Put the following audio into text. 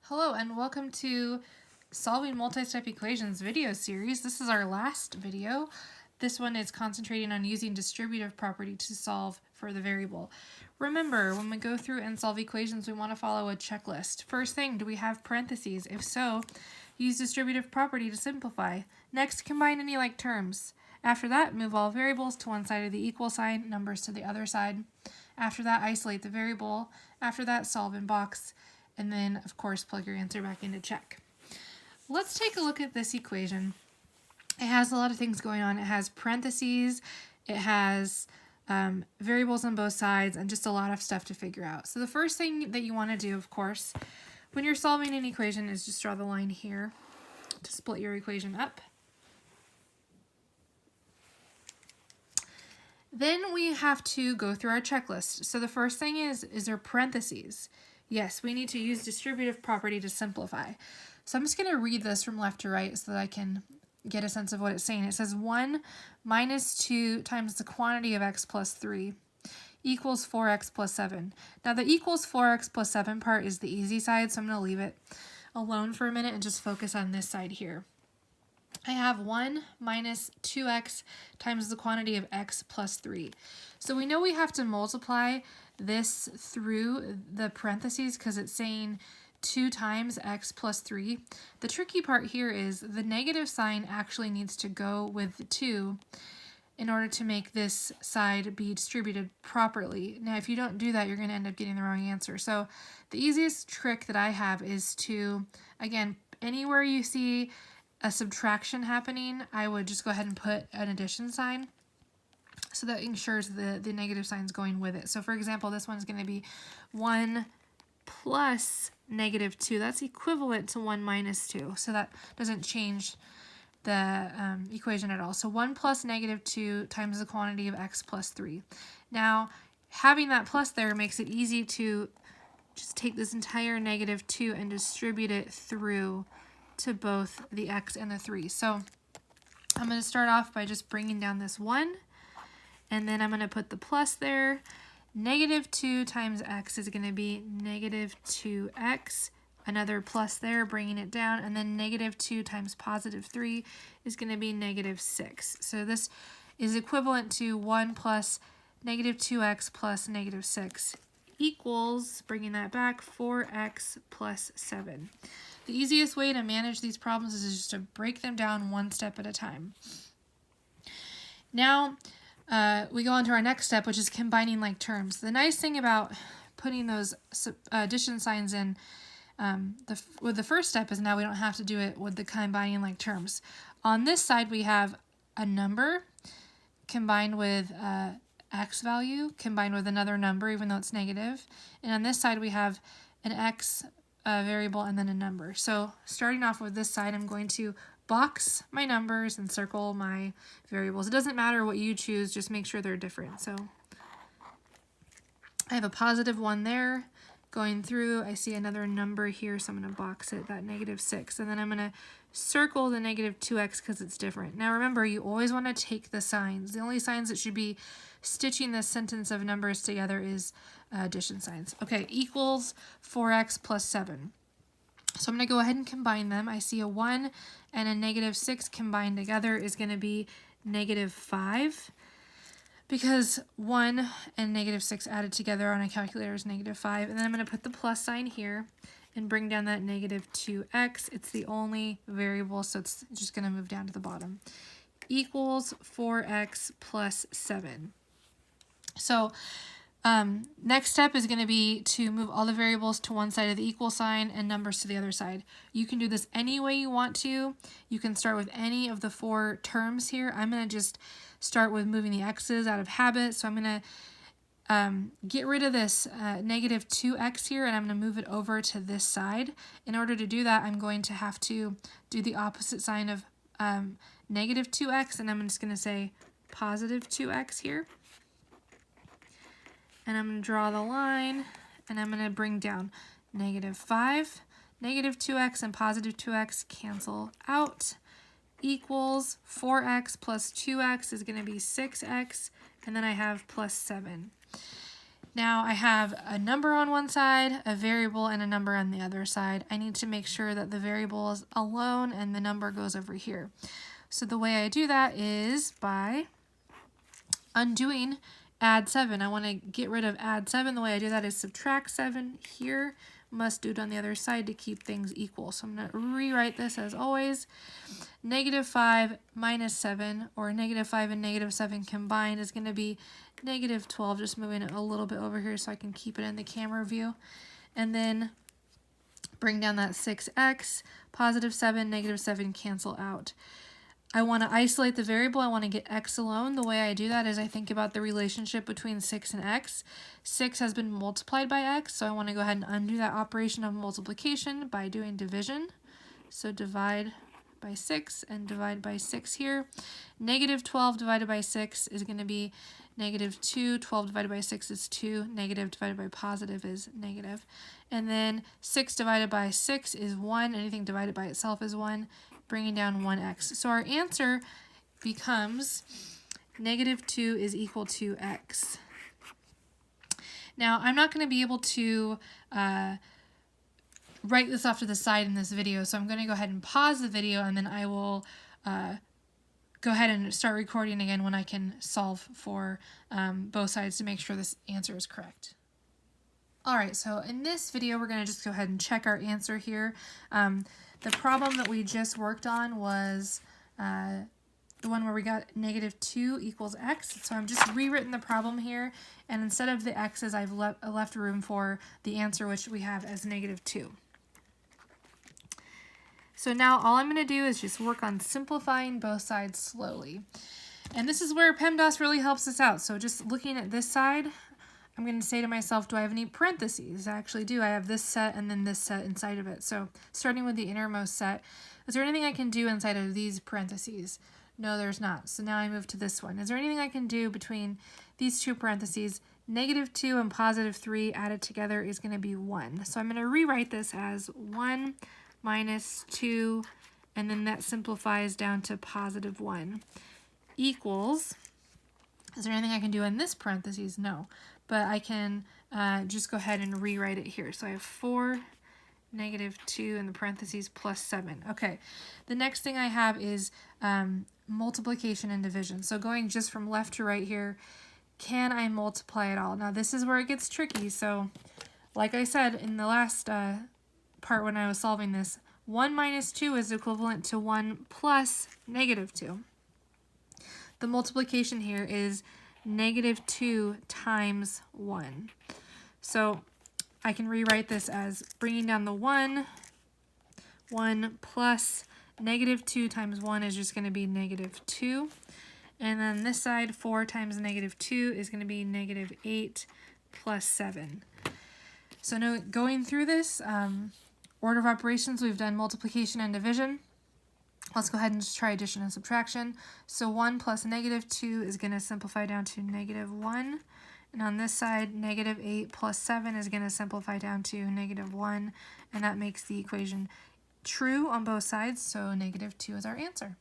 Hello and welcome to Solving Multi-Step Equations video series. This is our last video. This one is concentrating on using distributive property to solve for the variable. Remember, when we go through and solve equations, we want to follow a checklist. First thing, do we have parentheses? If so, use distributive property to simplify. Next, combine any like terms. After that, move all variables to one side of the equal sign, numbers to the other side. After that, isolate the variable. After that, solve in box. And then, of course, plug your answer back into check. Let's take a look at this equation. It has a lot of things going on. It has parentheses, it has variables on both sides, and just a lot of stuff to figure out. So the first thing that you want to do, of course, when you're solving an equation is just draw the line here to split your equation up. Then we have to go through our checklist. So the first thing is there parentheses? Yes, we need to use distributive property to simplify. So I'm just going to read this from left to right so that I can get a sense of what it's saying. It says 1 minus 2 times the quantity of x plus 3 equals 4x plus 7. Now the equals 4x plus 7 part is the easy side, so I'm going to leave it alone for a minute and just focus on this side here. I have 1 minus 2x times the quantity of x plus 3. So we know we have to multiply this through the parentheses because it's saying 2 times x plus 3. The tricky part here is the negative sign actually needs to go with 2 in order to make this side be distributed properly. Now, if you don't do that, you're going to end up getting the wrong answer. So the easiest trick that I have is to, again, anywhere you see a subtraction happening, I would just go ahead and put an addition sign. So that ensures the negative sign is going with it. So for example, this one's going to be 1 plus negative 2. That's equivalent to 1 minus 2. So that doesn't change the equation at all. So 1 plus negative 2 times the quantity of x plus 3. Now, having that plus there makes it easy to just take this entire negative 2 and distribute it through to both the x and the 3. So I'm going to start off by just bringing down this 1. And then I'm going to put the plus there. Negative 2 times x is going to be negative 2x. Another plus there, bringing it down. And then negative 2 times positive 3 is going to be negative 6. So this is equivalent to 1 plus negative 2x plus negative 6 equals, bringing that back, 4x plus 7. The easiest way to manage these problems is just to break them down one step at a time. Now, we go on to our next step, which is combining like terms. The nice thing about putting those addition signs in with the first step is now we don't have to do it with the combining like terms. On this side, we have a number combined with x value combined with another number, even though it's negative. And on this side, we have an x variable and then a number. So starting off with this side, I'm going to box my numbers and circle my variables. It doesn't matter what you choose, just make sure they're different. So I have a positive 1 there. Going through, I see another number here, so I'm going to box it, that negative 6. And then I'm going to circle the negative 2x because it's different. Now remember, you always want to take the signs. The only signs that should be stitching this sentence of numbers together is addition signs. Okay, equals 4x plus 7. So I'm going to go ahead and combine them. I see a 1 and a negative 6 combined together is going to be negative 5. Because 1 and negative 6 added together on a calculator is negative 5. And then I'm going to put the plus sign here and bring down that negative 2x. It's the only variable, so it's just going to move down to the bottom. Equals 4x plus 7. So next step is going to be to move all the variables to one side of the equal sign and numbers to the other side. You can do this any way you want to. You can start with any of the 4 terms here. I'm going to just start with moving the x's out of habit. So I'm going to get rid of this negative 2x here, and I'm going to move it over to this side. In order to do that, I'm going to have to do the opposite sign of negative 2x, and I'm just going to say positive 2x here. And I'm going to draw the line, and I'm going to bring down negative 5. Negative 2x and positive 2x cancel out. Equals 4x plus 2x is going to be 6x, and then I have plus 7. Now I have a number on one side, a variable, and a number on the other side. I need to make sure that the variable is alone and the number goes over here. So the way I do that is by undoing add 7. I want to get rid of add 7. The way I do that is subtract 7 here. Must do it on the other side to keep things equal. So I'm going to rewrite this as always. -5 minus 7, or -5 and -7 combined, is going to be -12. Just moving it a little bit over here so I can keep it in the camera view. And then bring down that 6x, +7, -7 cancel out. I want to isolate the variable. I want to get x alone. The way I do that is I think about the relationship between 6 and x. 6 has been multiplied by x, so I want to go ahead and undo that operation of multiplication by doing division. So divide by 6 and divide by 6 here. -12 divided by 6 is going to be -2. 12 divided by 6 is 2. Negative divided by positive is negative. And then 6 divided by 6 is 1. Anything divided by itself is 1. Bringing down 1x. So our answer becomes -2 is equal to x. Now, I'm not going to be able to write this off to the side in this video, so I'm going to go ahead and pause the video, and then I will go ahead and start recording again when I can solve for both sides to make sure this answer is correct. Alright, so in this video, we're going to just go ahead and check our answer here. The problem that we just worked on was the one where we got -2 equals x. So I'm just rewritten the problem here, and instead of the x's, I've left room for the answer, which we have as -2. So now all I'm going to do is just work on simplifying both sides slowly. And this is where PEMDAS really helps us out. So just looking at this side, I'm going to say to myself, do I have any parentheses? I actually do. I have this set and then this set inside of it. So starting with the innermost set, is there anything I can do inside of these parentheses? No, there's not. So now I move to this one. Is there anything I can do between these two parentheses? -2 and +3 added together is going to be 1. So I'm going to rewrite this as 1 minus 2, and then that simplifies down to +1 equals, is there anything I can do in this parentheses? No. But I can just go ahead and rewrite it here. So I have 4, -2 in the parentheses plus 7. Okay, the next thing I have is multiplication and division. So going just from left to right here, can I multiply it all? Now this is where it gets tricky. So like I said in the last part when I was solving this, 1 minus 2 is equivalent to 1 plus -2. The multiplication here is -2 times 1. So I can rewrite this as bringing down the 1 plus -2 times 1 is just going to be -2. And then this side, 4 times -2 is going to be -8 plus 7. So now going through this, order of operations, we've done multiplication and division. Let's go ahead and just try addition and subtraction. So 1 plus -2 is going to simplify down to -1. And on this side, -8 plus 7 is going to simplify down to -1. And that makes the equation true on both sides, so -2 is our answer.